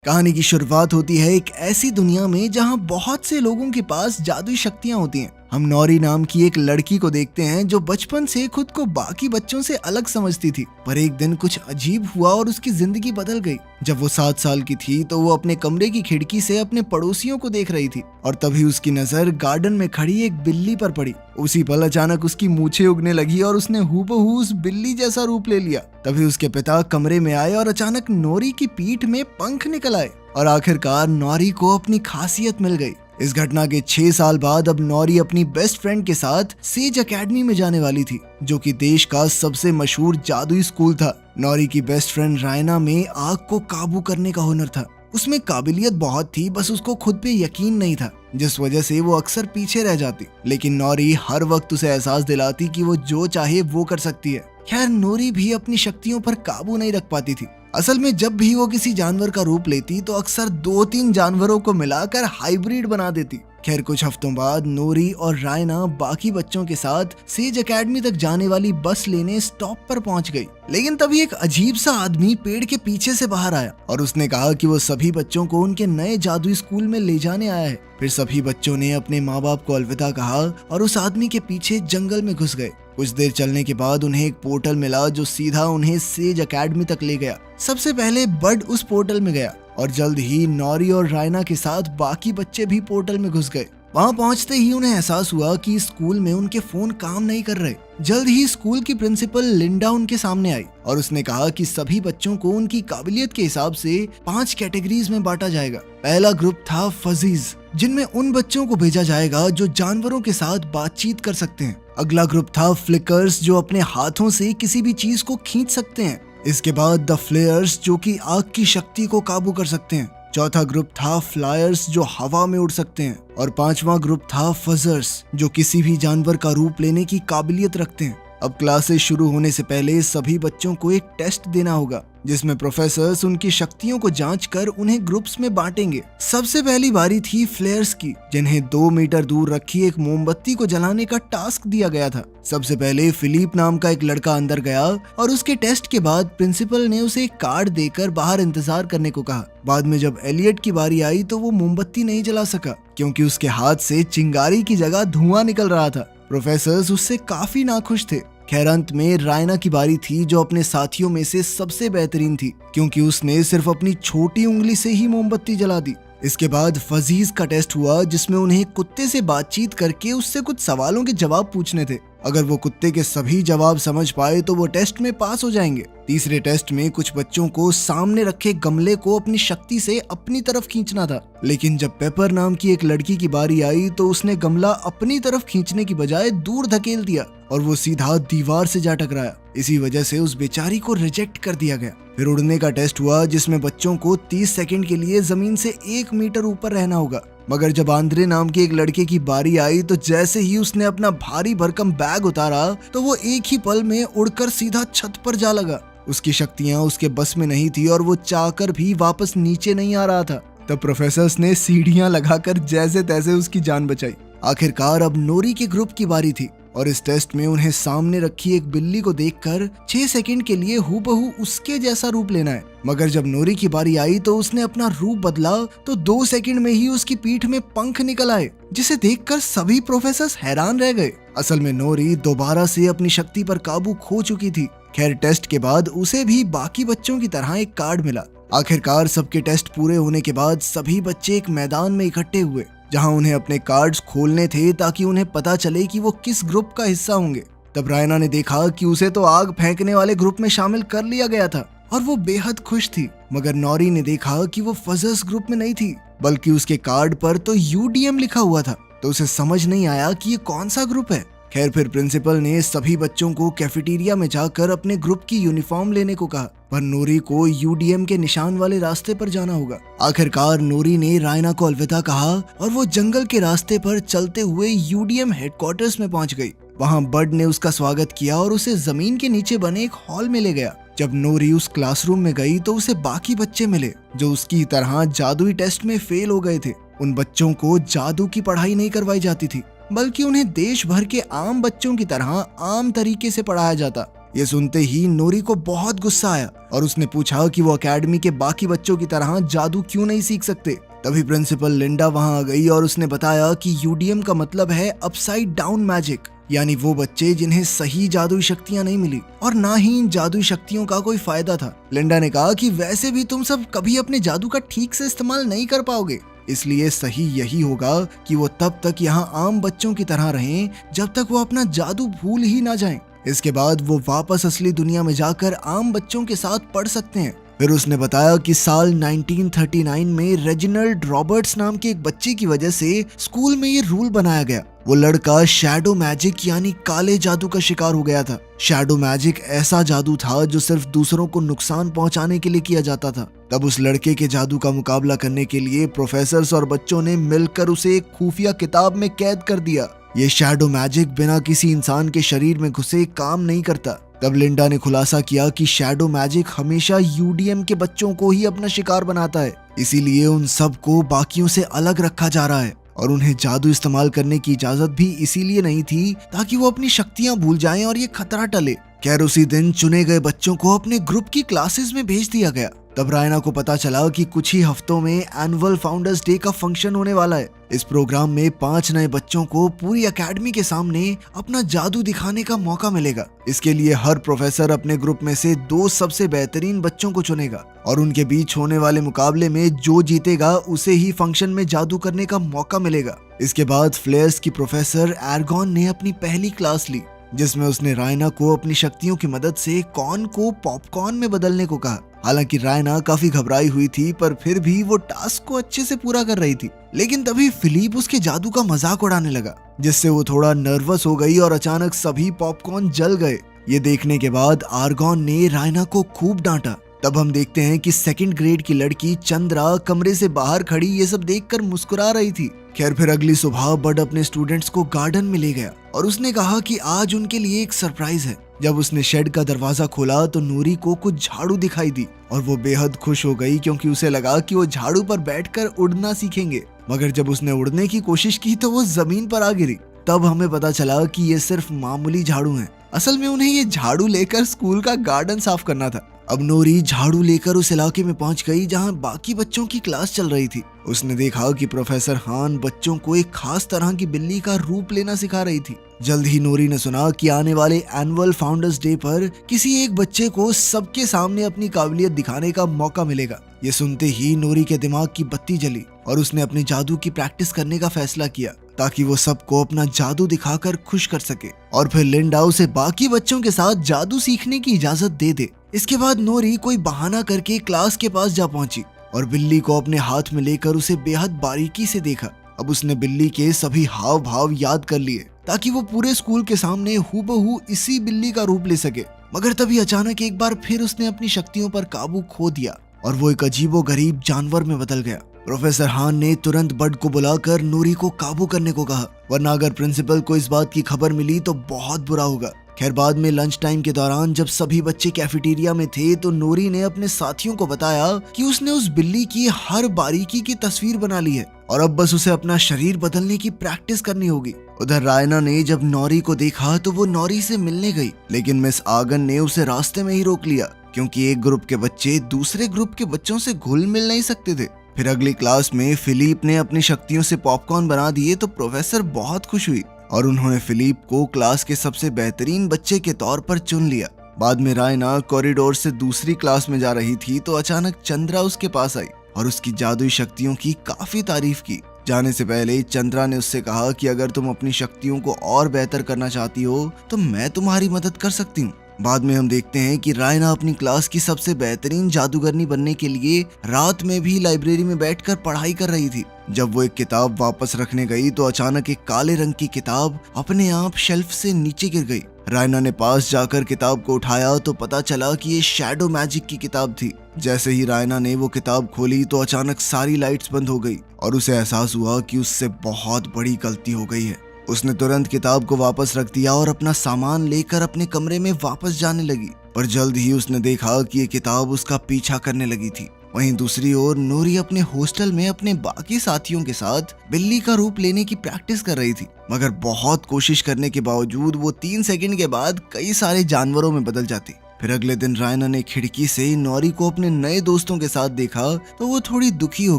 कहानी की शुरुआत होती है एक ऐसी दुनिया में जहां बहुत से लोगों के पास जादुई शक्तियां होती हैं। हम नौरी नाम की एक लड़की को देखते हैं जो बचपन से खुद को बाकी बच्चों से अलग समझती थी, पर एक दिन कुछ अजीब हुआ और उसकी जिंदगी बदल गई। जब वो 7 साल की थी तो वो अपने कमरे की खिड़की से अपने पड़ोसियों को देख रही थी और तभी उसकी नजर गार्डन में खड़ी एक बिल्ली पर पड़ी। उसी पल अचानक उसकी मूछें उगने लगी और उसने हूबहू उस बिल्ली जैसा रूप ले लिया। तभी उसके पिता कमरे में आए और अचानक नौरी की पीठ में पंख निकल आए और आखिरकार नौरी को अपनी खासियत मिल गई। इस घटना के 6 साल बाद अब नौरी अपनी बेस्ट फ्रेंड के साथ सेज एकेडमी में जाने वाली थी, जो कि देश का सबसे मशहूर जादुई स्कूल था। नौरी की बेस्ट फ्रेंड रायना में आग को काबू करने का हुनर था। उसमें काबिलियत बहुत थी, बस उसको खुद पे यकीन नहीं था, जिस वजह से वो अक्सर पीछे रह जाती। लेकिन नौरी हर वक्त उसे एहसास दिलाती कि वो जो चाहे वो कर सकती है। खैर, नौरी भी अपनी शक्तियों पर काबू नहीं रख पाती थी। असल में जब भी वो किसी जानवर का रूप लेती तो अक्सर 2-3 जानवरों को मिलाकर हाइब्रिड बना देती। खैर, कुछ हफ्तों बाद नौरी और रायना बाकी बच्चों के साथ सेज एकेडमी तक जाने वाली बस लेने स्टॉप पर पहुंच गई। लेकिन तभी एक अजीब सा आदमी पेड़ के पीछे से बाहर आया और उसने कहा कि वो सभी बच्चों को उनके नए जादुई स्कूल में ले जाने आया है। फिर सभी बच्चों ने अपने माँ बाप को अलविदा कहा और उस आदमी के पीछे जंगल में घुस गए। कुछ देर चलने के बाद उन्हें एक पोर्टल मिला जो सीधा उन्हें सेज एकेडमी तक ले गया। सबसे पहले बड उस पोर्टल में गया और जल्द ही नौरी और रायना के साथ बाकी बच्चे भी पोर्टल में घुस गए। वहां पहुंचते ही उन्हें एहसास हुआ कि स्कूल में उनके फोन काम नहीं कर रहे। जल्द ही स्कूल की प्रिंसिपल लिंडा उनके सामने आई और उसने कहा कि सभी बच्चों को उनकी काबिलियत के हिसाब से 5 कैटेगरीज में बांटा जाएगा। पहला ग्रुप था फजीज, जिनमें उन बच्चों को भेजा जाएगा जो जानवरों के साथ बातचीत कर सकते हैं। अगला ग्रुप था फ्लिकर्स, जो अपने हाथों से किसी भी चीज को खींच सकते हैं। इसके बाद द फ्लेयर्स, जो कि आग की शक्ति को काबू कर सकते हैं। चौथा ग्रुप था फ्लायर्स, जो हवा में उड़ सकते हैं। और 5वां ग्रुप था फजर्स, जो किसी भी जानवर का रूप लेने की काबिलियत रखते हैं। अब क्लासेस शुरू होने से पहले सभी बच्चों को एक टेस्ट देना होगा, जिसमें प्रोफेसर्स उनकी शक्तियों को जांचकर उन्हें ग्रुप्स में बांटेंगे। सबसे पहली बारी थी फ्लेयर्स की, जिन्हें 2 मीटर दूर रखी एक मोमबत्ती को जलाने का टास्क दिया गया था। सबसे पहले फिलिप नाम का एक लड़का अंदर गया और उसके टेस्ट के बाद प्रिंसिपल ने उसे एक कार्ड देकर बाहर इंतजार करने को कहा। बाद में जब एलियट की बारी आई तो वो मोमबत्ती नहीं जला सका, क्योंकि उसके हाथ से चिंगारी की जगह धुआं निकल रहा था। प्रोफेसर्स उससे काफी नाखुश थे। खैर, अंत में रायना की बारी थी, जो अपने साथियों में से सबसे बेहतरीन थी, क्योंकि उसने सिर्फ अपनी छोटी उंगली से ही मोमबत्ती जला दी। इसके बाद फजीज का टेस्ट हुआ, जिसमें उन्हें कुत्ते से बातचीत करके उससे कुछ सवालों के जवाब पूछने थे। अगर वो कुत्ते के सभी जवाब समझ पाए तो वो टेस्ट में पास हो जाएंगे। तीसरे टेस्ट में कुछ बच्चों को सामने रखे गमले को अपनी शक्ति से अपनी तरफ खींचना था, लेकिन जब पेपर नाम की एक लड़की की बारी आई तो उसने गमला अपनी तरफ खींचने की बजाय दूर धकेल दिया और वो सीधा दीवार से जा टकराया। इसी वजह से उस बेचारी को रिजेक्ट कर दिया गया। फिर उड़ने का टेस्ट हुआ, जिसमें बच्चों को 30 सेकंड के लिए जमीन से 1 मीटर ऊपर रहना होगा। मगर जब आंद्रे नाम के एक लड़के की बारी आई तो जैसे ही उसने अपना भारी भरकम बैग उतारा तो वो एक ही पल में उड़कर सीधा छत पर जा लगा। उसकी शक्तियां उसके बस में नहीं थी और वो चाहकर भी वापस नीचे नहीं आ रहा था। तब प्रोफेसर्स ने सीढ़ियां लगाकर जैसे तैसे उसकी जान बचाई। आखिरकार अब नौरी के ग्रुप की बारी थी और इस टेस्ट में उन्हें सामने रखी एक बिल्ली को देखकर 6 सेकंड के लिए हूबहू उसके जैसा रूप लेना है। मगर जब नौरी की बारी आई तो उसने अपना रूप बदला तो 2 सेकंड में ही उसकी पीठ में पंख निकल आए, जिसे देखकर सभी प्रोफेसर्स हैरान रह गए। असल में नौरी दोबारा से अपनी शक्ति पर काबू खो चुकी थी। खैर, टेस्ट के बाद उसे भी बाकी बच्चों की तरह एक कार्ड मिला। आखिरकार सबके टेस्ट पूरे होने के बाद सभी बच्चे एक मैदान में इकट्ठे हुए, जहां उन्हें अपने कार्ड्स खोलने थे ताकि उन्हें पता चले कि वो किस ग्रुप का हिस्सा होंगे। तब रायना ने देखा कि उसे तो आग फेंकने वाले ग्रुप में शामिल कर लिया गया था और वो बेहद खुश थी। मगर नौरी ने देखा कि वो फजर्स ग्रुप में नहीं थी, बल्कि उसके कार्ड पर तो यूडीएम लिखा हुआ था, तो उसे समझ नहीं आया कि ये कौन सा ग्रुप है। खैर, फिर प्रिंसिपल ने सभी बच्चों को कैफेटेरिया में जाकर अपने ग्रुप की यूनिफॉर्म लेने को कहा, पर नौरी को यूडीएम के निशान वाले रास्ते पर जाना होगा। आखिरकार नौरी ने रायना को अलविदा कहा और वो जंगल के रास्ते पर चलते हुए यूडीएम हेडक्वार्टर्स में पहुंच गई। वहां बड ने उसका स्वागत किया और उसे जमीन के नीचे बने एक हॉल में ले गया। जब नौरी उस क्लासरूम में गई तो उसे बाकी बच्चे मिले जो उसकी तरह जादुई टेस्ट में फेल हो गए थे। उन बच्चों को जादू की पढ़ाई नहीं करवाई जाती थी, बल्कि उन्हें देश भर के आम बच्चों की तरह आम तरीके से पढ़ाया जाता। ये सुनते ही नोरी को बहुत गुस्सा आया और उसने पूछा कि वो एकेडमी के बाकी बच्चों की तरह जादू क्यों नहीं सीख सकते। तभी प्रिंसिपल लिंडा वहां आ गई और उसने बताया कि यूडीएम का मतलब है अपसाइड डाउन मैजिक, यानी वो बच्चे जिन्हें सही जादुई शक्तियां नहीं मिली और ना ही इन जादुई शक्तियों का कोई फायदा था। लिंडा ने कहा कि वैसे भी तुम सब कभी अपने जादू का ठीक से इस्तेमाल नहीं कर पाओगे, इसलिए सही यही होगा कि वो तब तक यहाँ आम बच्चों की तरह रहें जब तक वो अपना जादू भूल ही ना जाएं। इसके बाद वो वापस असली दुनिया में जाकर आम बच्चों के साथ पढ़ सकते हैं। फिर उसने बताया कि साल 1939 में रेजिनाल्ड रॉबर्ट्स नाम के एक बच्चे की वजह से स्कूल में ये रूल बनाया गया। वो लड़का शैडो मैजिक यानी काले जादू का शिकार हो गया था। शैडो मैजिक ऐसा जादू था जो सिर्फ दूसरों को नुकसान पहुंचाने के लिए किया जाता था। तब उस लड़के के जादू का मुकाबला करने के लिए प्रोफेसर्स और बच्चों ने मिलकर उसे एक खुफिया किताब में कैद कर दिया। ये शैडो मैजिक बिना किसी इंसान के शरीर में घुसे काम नहीं करता। तब लिंडा ने खुलासा किया कि शैडो मैजिक हमेशा यूडीएम के बच्चों को ही अपना शिकार बनाता है, इसीलिए उन सबको बाकियों से अलग रखा जा रहा है और उन्हें जादू इस्तेमाल करने की इजाजत भी इसीलिए नहीं थी ताकि वो अपनी शक्तियां भूल जाएं और ये खतरा टले। खैर उसी दिन चुने गए बच्चों को अपने ग्रुप की क्लासेस में भेज दिया गया। तब रायना को पता चला कि कुछ ही हफ्तों में एनुअल फाउंडर्स डे का फंक्शन होने वाला है। इस प्रोग्राम में 5 नए बच्चों को पूरी एकेडमी के सामने अपना जादू दिखाने का मौका मिलेगा। इसके लिए हर प्रोफेसर अपने ग्रुप में से 2 सबसे बेहतरीन बच्चों को चुनेगा और उनके बीच होने वाले मुकाबले में जो जीतेगा उसे ही फंक्शन में जादू करने का मौका मिलेगा। इसके बाद फ्लेयर्स की प्रोफेसर एर्गॉन ने अपनी पहली क्लास ली, जिसमें उसने रायना को अपनी शक्तियों की मदद से कॉर्न को पॉपकॉर्न में बदलने को कहा। हालांकि रायना काफी घबराई हुई थी, पर फिर भी वो टास्क को अच्छे से पूरा कर रही थी। लेकिन तभी फिलिप उसके जादू का मजाक उड़ाने लगा, जिससे वो थोड़ा नर्वस हो गई और अचानक सभी पॉपकॉर्न जल गए। ये देखने के बाद आर्गॉन ने रायना को खूब डांटा। तब हम देखते हैं कि 2nd ग्रेड की लड़की चंद्रा कमरे से बाहर खड़ी ये सब देखकर मुस्कुरा रही थी। खैर फिर अगली सुबह बड अपने स्टूडेंट्स को गार्डन में ले गया और उसने कहा कि आज उनके लिए एक सरप्राइज है। जब उसने शेड का दरवाजा खोला तो नूरी को कुछ झाड़ू दिखाई दी और वो बेहद खुश हो गई, क्योंकि उसे लगा कि वो झाड़ू पर बैठकर उड़ना सीखेंगे। मगर जब उसने उड़ने की कोशिश की तो वो जमीन पर आ गिरी। तब हमें पता चला कि ये सिर्फ मामूली झाड़ू हैं। असल में उन्हें ये झाड़ू लेकर स्कूल का गार्डन साफ करना था। अब नूरी झाड़ू लेकर उस इलाके में पहुंच गई जहां बाकी बच्चों की क्लास चल रही थी। उसने देखा कि प्रोफेसर हान बच्चों को एक खास तरह की बिल्ली का रूप लेना सिखा रही थी। जल्द ही नूरी ने सुना कि आने वाले एनुअल फाउंडर्स डे पर किसी एक बच्चे को सबके सामने अपनी काबिलियत दिखाने का मौका मिलेगा। ये सुनते ही नूरी के दिमाग की बत्ती जली और उसने अपने जादू की प्रैक्टिस करने का फैसला किया ताकि वो सबको अपना जादू दिखाकर खुश कर सके और फिर लिंडा उसे बाकी बच्चों के साथ जादू सीखने की इजाजत दे दे। इसके बाद नूरी कोई बहाना करके क्लास के पास जा पहुंची और बिल्ली को अपने हाथ में लेकर उसे बेहद बारीकी से देखा। अब उसने बिल्ली के सभी हाव भाव याद कर लिए ताकि वो पूरे स्कूल के सामने हूबहू इसी बिल्ली का रूप ले सके। मगर तभी अचानक एक बार फिर उसने अपनी शक्तियों पर काबू खो दिया और वो एक अजीबोगरीब जानवर में बदल गया। प्रोफेसर हान ने तुरंत बड को बुलाकर नूरी को काबू करने को कहा, वरना अगर प्रिंसिपल को इस बात की खबर मिली तो बहुत बुरा होगा। खैर बाद में लंच टाइम के दौरान जब सभी बच्चे कैफेटेरिया में थे तो नूरी ने अपने साथियों को बताया कि उसने उस बिल्ली की हर बारीकी की तस्वीर बना ली है और अब बस उसे अपना शरीर बदलने की प्रैक्टिस करनी होगी। उधर रायना ने जब नौरी को देखा तो वो नौरी से मिलने गई, लेकिन मिस आगन ने उसे रास्ते में ही रोक लिया क्योंकि एक ग्रुप के बच्चे दूसरे ग्रुप के बच्चों से घुल मिल नहीं सकते थे। फिर अगली क्लास में फिलिप ने अपनी शक्तियों से पॉपकॉर्न बना दिए तो प्रोफेसर बहुत खुश हुई और उन्होंने फिलिप को क्लास के सबसे बेहतरीन बच्चे के तौर पर चुन लिया। बाद में रायना कॉरिडोर से दूसरी क्लास में जा रही थी तो अचानक चंद्रा उसके पास आई और उसकी जादुई शक्तियों की काफी तारीफ की। जाने से पहले चंद्रा ने उससे कहा कि अगर तुम अपनी शक्तियों को और बेहतर करना चाहती हो तो मैं तुम्हारी मदद कर सकती हूँ। बाद में हम देखते हैं कि रायना अपनी क्लास की सबसे बेहतरीन जादूगरनी बनने के लिए रात में भी लाइब्रेरी में बैठकर पढ़ाई कर रही थी। जब वो एक किताब वापस रखने गई तो अचानक एक काले रंग की किताब अपने आप शेल्फ से नीचे गिर गई। रायना ने पास जाकर किताब को उठाया तो पता चला कि ये शैडो मैजिक की किताब थी। जैसे ही रायना ने वो किताब खोली तो अचानक सारी लाइट्स बंद हो गई और उसे एहसास हुआ कि उससे बहुत बड़ी गलती हो गई है। उसने तुरंत किताब को वापस रख दिया और अपना सामान लेकर अपने कमरे में वापस जाने लगी, पर जल्द ही उसने देखा कि ये किताब उसका पीछा करने लगी थी। वहीं दूसरी ओर नोरी अपने हॉस्टल में अपने बाकी साथियों के साथ बिल्ली का रूप लेने की प्रैक्टिस कर रही थी, मगर बहुत कोशिश करने के बावजूद वो 3 सेकंड के बाद कई सारे जानवरों में बदल जाती। फिर अगले दिन रायना ने खिड़की से नोरी को अपने नए दोस्तों के साथ देखा तो वो थोड़ी दुखी हो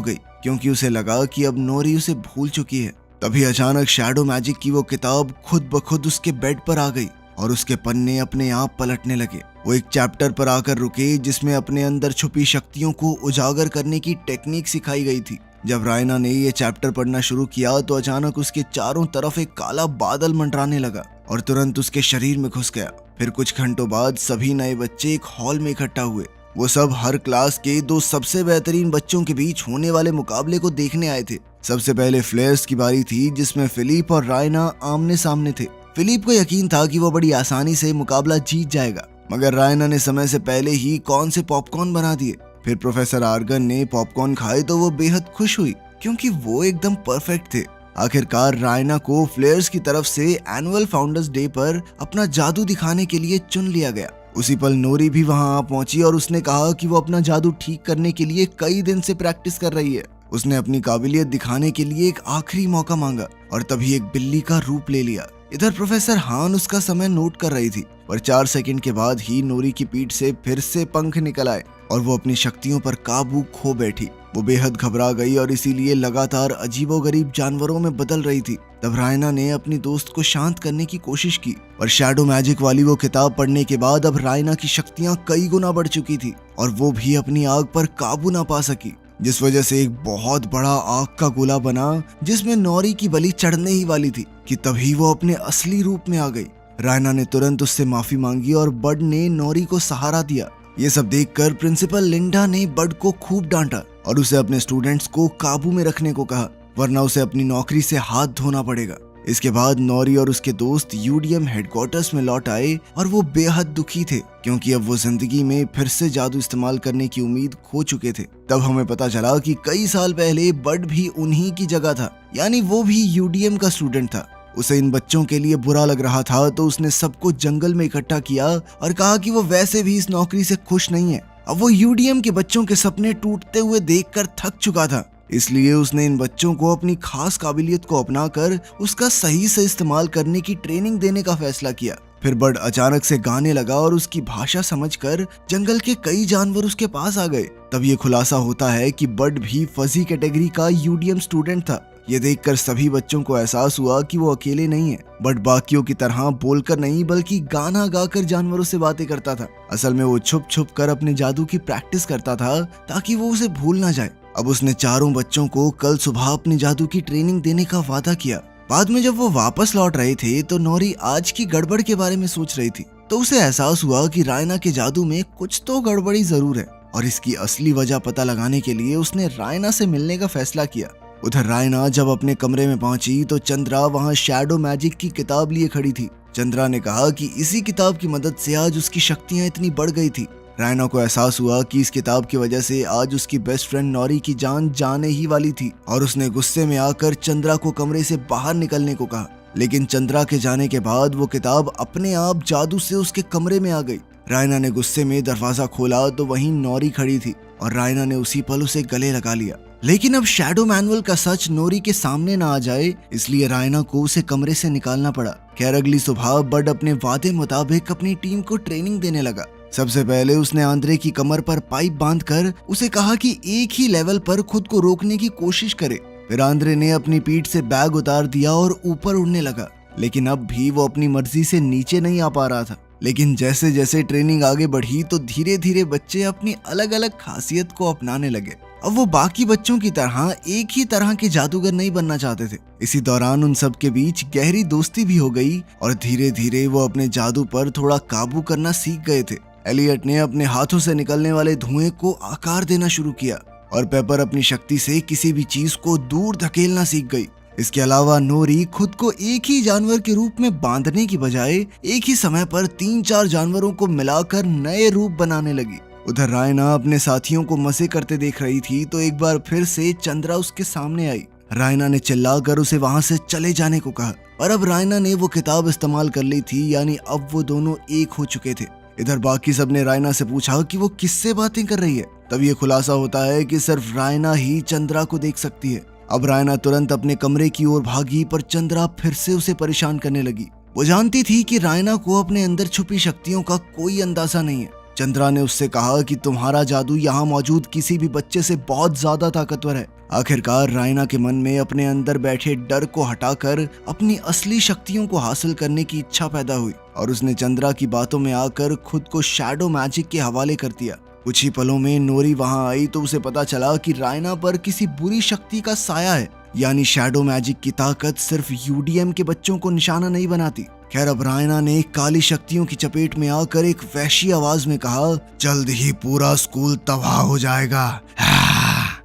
गई, क्योंकि उसे लगा कि अब नोरी उसे भूल चुकी है। तभी अचानक शैडो मैजिक की वो किताब खुद ब खुद उसके बेड पर आ गई और उसके पन्ने अपने आप पलटने लगे। वो एक चैप्टर पर आकर रुके जिसमें अपने अंदर छुपी शक्तियों को उजागर करने की टेक्निक सिखाई गई थी। जब रायना ने ये चैप्टर पढ़ना शुरू किया तो अचानक उसके चारों तरफ एक काला बादल मंडराने लगा और तुरंत उसके शरीर में घुस गया। फिर कुछ घंटों बाद सभी नए बच्चे एक हॉल में इकट्ठा हुए। वो सब हर क्लास के 2 सबसे बेहतरीन बच्चों के बीच होने वाले मुकाबले को देखने आए थे। सबसे पहले फ्लेयर्स की बारी थी, जिसमें फिलिप और रायना आमने सामने थे। फिलिप को यकीन था कि वो बड़ी आसानी से मुकाबला जीत जाएगा, मगर रायना ने समय से पहले ही कौन से पॉपकॉर्न बना दिए। फिर प्रोफेसर आर्गन ने पॉपकॉर्न खाए तो वो बेहद खुश हुई, क्योंकि वो एकदम परफेक्ट थे। आखिरकार रायना को फ्लेयर्स की तरफ से एनुअल फाउंडर्स डे पर अपना जादू दिखाने के लिए चुन लिया गया। उसी पल नोरी भी वहां आ पहुंची और उसने कहा कि वो अपना जादू ठीक करने के लिए कई दिन से प्रैक्टिस कर रही है। उसने अपनी काबिलियत दिखाने के लिए एक आखिरी मौका मांगा और तभी एक बिल्ली का रूप ले लिया। इधर प्रोफेसर हान उसका समय नोट कर रही थी, पर 4 सेकंड के बाद ही नोरी की पीठ से फिर से पंख निकल आए और वो अपनी शक्तियों पर काबू खो बैठी। वो बेहद घबरा गई और इसीलिए लगातार अजीबोगरीब जानवरों में बदल रही थी। तब रायना ने अपनी दोस्त को शांत करने की कोशिश की, पर शैडो मैजिक वाली वो किताब पढ़ने के बाद अब रायना की शक्तियां कई गुना बढ़ चुकी थी और वो भी अपनी आग पर काबू ना पा सकी, जिस वजह से एक बहुत बड़ा आग का गोला बना जिसमें नोरी की बलि चढ़ने ही वाली थी कि तभी वो अपने असली रूप में आ गई। रायना ने तुरंत उससे माफी मांगी और बड ने नोरी को सहारा दिया। ये सब देखकर प्रिंसिपल लिंडा ने बड को खूब डांटा और उसे अपने स्टूडेंट्स को काबू में रखने को कहा, वरना उसे अपनी नौकरी से हाथ धोना पड़ेगा। इसके बाद नोरी और उसके दोस्त यूडीएम हेडक्वार्टर्स में लौट आए और वो बेहद दुखी थे, क्योंकि अब वो जिंदगी में फिर से जादू इस्तेमाल करने की उम्मीद खो चुके थे। तब हमें पता चला कि कई साल पहले बड भी उन्हीं की जगह था, यानी वो भी यूडीएम का स्टूडेंट था। उसे इन बच्चों के लिए बुरा लग रहा था तो उसने सबको जंगल में इकट्ठा किया और कहा कि वो वैसे भी इस नौकरी से खुश नहीं है। अब वो यूडीएम के बच्चों के सपने टूटते हुए देखकर थक चुका था, इसलिए उसने इन बच्चों को अपनी खास काबिलियत को अपनाकर उसका सही से इस्तेमाल करने की ट्रेनिंग देने का फैसला किया। फिर बड अचानक से गाने लगा और उसकी भाषा समझकर जंगल के कई जानवर उसके पास आ गए। तब ये खुलासा होता है कि बड भी फजी कैटेगरी का यूडीएम स्टूडेंट था। ये देखकर सभी बच्चों को एहसास हुआ कि वो अकेले नहीं है। बट बाकियों की तरह बोलकर नहीं बल्कि गाना गाकर जानवरों से बातें करता था। असल में वो छुप छुप कर अपने जादू की प्रैक्टिस करता था ताकि वो उसे भूल ना जाए। अब उसने चारों बच्चों को कल सुबह अपनी जादू की ट्रेनिंग देने का वादा किया। बाद में जब वो वापस लौट रहे थे तो नोरी आज की गड़बड़ के बारे में सोच रही थी, तो उसे एहसास हुआ कि रायना के जादू में कुछ तो गड़बड़ी जरूर है और इसकी असली वजह पता लगाने के लिए उसने रायना से मिलने का फैसला किया। उधर रायना जब अपने कमरे में पहुंची तो चंद्रा वहां शैडो मैजिक की किताब लिए खड़ी थी। चंद्रा ने कहा कि इसी किताब की मदद से आज उसकी शक्तियां इतनी बढ़ गई थी। रायना को एहसास हुआ कि इस किताब की वजह से आज उसकी बेस्ट फ्रेंड नोरी की जान जाने ही वाली थी और उसने गुस्से में आकर चंद्रा को कमरे से बाहर निकलने को कहा। लेकिन चंद्रा के जाने के बाद वो किताब अपने आप जादू से उसके कमरे में आ गई। रायना ने गुस्से में दरवाजा खोला तो वहीं नोरी खड़ी थी और रायना ने उसी पल उसे गले लगा लिया। लेकिन अब शैडो मैनुअल का सच नोरी के सामने ना आ जाए, इसलिए रायना को उसे कमरे से निकालना पड़ा। खैर अगली सुबह बड अपने वादे मुताबिक अपनी टीम को ट्रेनिंग देने लगा। सबसे पहले उसने आंद्रे की कमर पर पाइप बांधकर उसे कहा कि एक ही लेवल पर खुद को रोकने की कोशिश करे। फिर आंद्रे ने अपनी पीठ से बैग उतार दिया और ऊपर उड़ने लगा, लेकिन अब भी वो अपनी मर्जी से नीचे नहीं आ पा रहा था। लेकिन जैसे जैसे ट्रेनिंग आगे बढ़ी तो धीरे धीरे बच्चे अपनी अलग अलग खासियत को अपनाने लगे। अब वो बाकी बच्चों की तरह एक ही तरह के जादूगर नहीं बनना चाहते थे। इसी दौरान उन सब के बीच गहरी दोस्ती भी हो गई और धीरे धीरे वो अपने जादू पर थोड़ा काबू करना सीख गए थे। एलियट ने अपने हाथों से निकलने वाले धुएं को आकार देना शुरू किया और पेपर अपनी शक्ति से किसी भी चीज को दूर धकेलना सीख गई। इसके अलावा नोरी खुद को एक ही जानवर के रूप में बांधने की बजाय एक ही समय पर 3-4 जानवरों को मिलाकर नए रूप बनाने लगी। उधर रायना अपने साथियों को मजे करते देख रही थी तो एक बार फिर से चंद्रा उसके सामने आई। रायना ने चिल्लाकर उसे वहां से चले जाने को कहा, और अब रायना ने वो किताब इस्तेमाल कर ली थी, यानी अब वो दोनों एक हो चुके थे। इधर बाकी सब ने रायना से पूछा कि वो किससे बातें कर रही है। तब ये खुलासा होता है कि सिर्फ रायना ही चंद्रा को देख सकती है। अब रायना तुरंत अपने कमरे की ओर भागी, पर चंद्रा फिर से उसे परेशान करने लगी। वो जानती थी कि रायना को अपने अंदर छुपी शक्तियों का कोई अंदाजा नहीं है। चंद्रा ने उससे कहा कि तुम्हारा जादू यहाँ मौजूद किसी भी बच्चे से बहुत ज्यादा ताकतवर है। आखिरकार रायना के मन में अपने अंदर बैठे डर को हटाकर अपनी असली शक्तियों को हासिल करने की इच्छा पैदा हुई और उसने चंद्रा की बातों में आकर खुद को शैडो मैजिक के हवाले कर दिया। कुछ ही पलों में नोरी वहां आई तो उसे पता चला कि रायना पर किसी बुरी शक्ति का साया है, यानी शैडो मैजिक की ताकत सिर्फ यूडीएम के बच्चों को निशाना नहीं बनाती। खैर, अब रायना ने काली शक्तियों की चपेट में आकर एक वहशी आवाज में कहा, जल्द ही पूरा स्कूल तबाह हो जाएगा।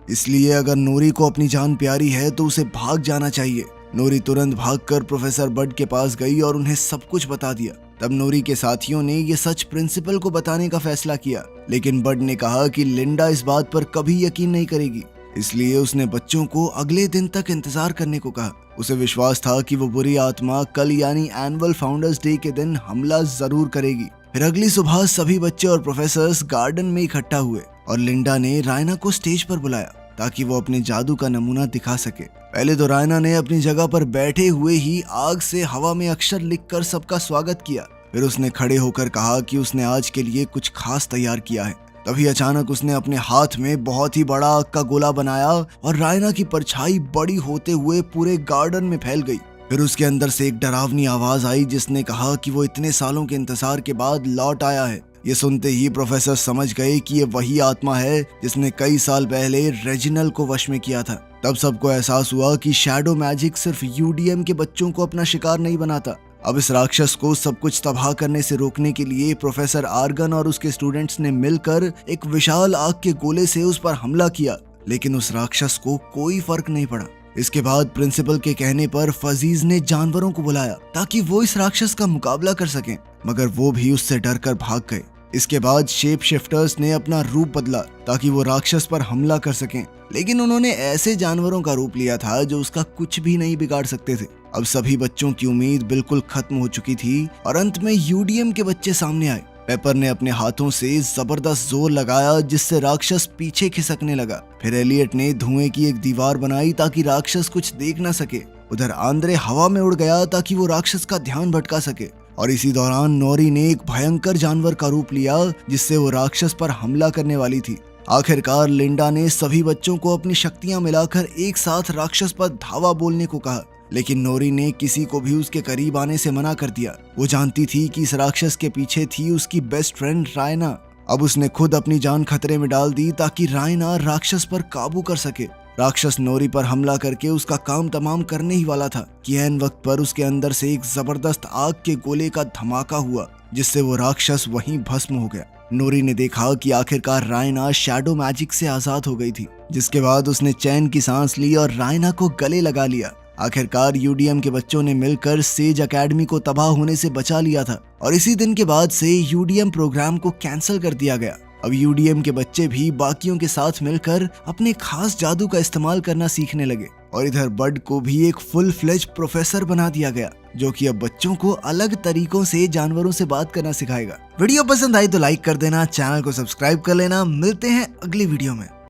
इसलिए अगर नोरी को अपनी जान प्यारी है तो उसे भाग जाना चाहिए। नोरी तुरंत भागकर प्रोफेसर बड के पास गई और उन्हें सब कुछ बता दिया। तब नोरी के साथियों ने ये सच प्रिंसिपल को बताने का फैसला किया, लेकिन बड ने कहा कि लिंडा इस बात पर कभी यकीन नहीं करेगी, इसलिए उसने बच्चों को अगले दिन तक इंतजार करने को कहा। उसे विश्वास था कि वो बुरी आत्मा कल यानी एनुअल फाउंडर्स डे के दिन हमला जरूर करेगी। फिर अगली सुबह सभी बच्चे और प्रोफेसर्स गार्डन में इकट्ठा हुए और लिंडा ने रायना को स्टेज पर बुलाया ताकि वो अपने जादू का नमूना दिखा सके। पहले तो रायना ने अपनी जगह पर बैठे हुए ही आग से हवा में अक्षर लिखकर सबका स्वागत किया। फिर उसने खड़े होकर कहा कि उसने आज के लिए कुछ खास तैयार किया है। तभी अचानक उसने अपने हाथ में बहुत ही बड़ा आग का गोला बनाया और रायना की परछाई बड़ी होते हुए पूरे गार्डन में फैल गई। फिर उसके अंदर से एक डरावनी आवाज आई जिसने कहा कि वो इतने सालों के इंतजार के बाद लौट आया है। ये सुनते ही प्रोफेसर समझ गए कि ये वही आत्मा है जिसने कई साल पहले रेजिनल को वश में किया था। तब सबको एहसास हुआ कि शैडो मैजिक सिर्फ यूडीएम के बच्चों को अपना शिकार नहीं बनाता। अब इस राक्षस को सब कुछ तबाह करने से रोकने के लिए प्रोफेसर आर्गन और उसके स्टूडेंट्स ने मिलकर एक विशाल आग के गोले से उस पर हमला किया, लेकिन उस राक्षस को कोई फर्क नहीं पड़ा। इसके बाद प्रिंसिपल के कहने पर फजीज ने जानवरों को बुलाया ताकि वो इस राक्षस का मुकाबला कर सकें, मगर वो भी उससे डरकर भाग गए। इसके बाद शेप शिफ्टर्स ने अपना रूप बदला ताकि वो राक्षस पर हमला कर सकें, लेकिन उन्होंने ऐसे जानवरों का रूप लिया था जो उसका कुछ भी नहीं बिगाड़ सकते थे। अब सभी बच्चों की उम्मीद बिल्कुल खत्म हो चुकी थी और अंत में यूडीएम के बच्चे सामने आए। पेपर ने अपने हाथों से जबरदस्त जोर लगाया जिससे राक्षस पीछे खिसकने लगा। फिर एलियट ने धुएं की एक दीवार बनाई ताकि राक्षस कुछ देख न सके। उधर आंद्रे हवा में उड़ गया ताकि वो राक्षस का ध्यान भटका सके और इसी दौरान नोरी ने एक भयंकर जानवर का रूप लिया जिससे वो राक्षस पर हमला करने वाली थी। आखिरकार लिंडा ने सभी बच्चों को अपनी शक्तियां मिलाकर एक साथ राक्षस पर धावा बोलने को कहा, लेकिन नोरी ने किसी को भी उसके करीब आने से मना कर दिया। वो जानती थी कि इस राक्षस के पीछे थी उसकी बेस्ट फ्रेंड रायना। अब उसने खुद अपनी जान खतरे में डाल दी ताकि रायना राक्षस पर काबू कर सके। राक्षस नोरी पर हमला करके उसका काम तमाम करने ही वाला था कि ऐन वक्त पर उसके अंदर से एक जबरदस्त आग के गोले का धमाका हुआ जिससे वो राक्षस वहीं भस्म हो गया। नोरी ने देखा कि आखिरकार रायना शैडो मैजिक से आजाद हो गई थी, जिसके बाद उसने चैन की सांस ली और रायना को गले लगा लिया। आखिरकार यूडीएम के बच्चों ने मिलकर सेज एकेडमी को तबाह होने से बचा लिया था और इसी दिन के बाद से यूडीएम प्रोग्राम को कैंसिल कर दिया गया। अब यूडीएम के बच्चे भी बाकियों के साथ मिलकर अपने खास जादू का इस्तेमाल करना सीखने लगे और इधर बड को भी एक फुल फ्लेज प्रोफेसर बना दिया गया जो कि अब बच्चों को अलग तरीकों से जानवरों से बात करना सिखाएगा। वीडियो पसंद आई तो लाइक कर देना, चैनल को सब्सक्राइब कर लेना। मिलते हैं अगली वीडियो में।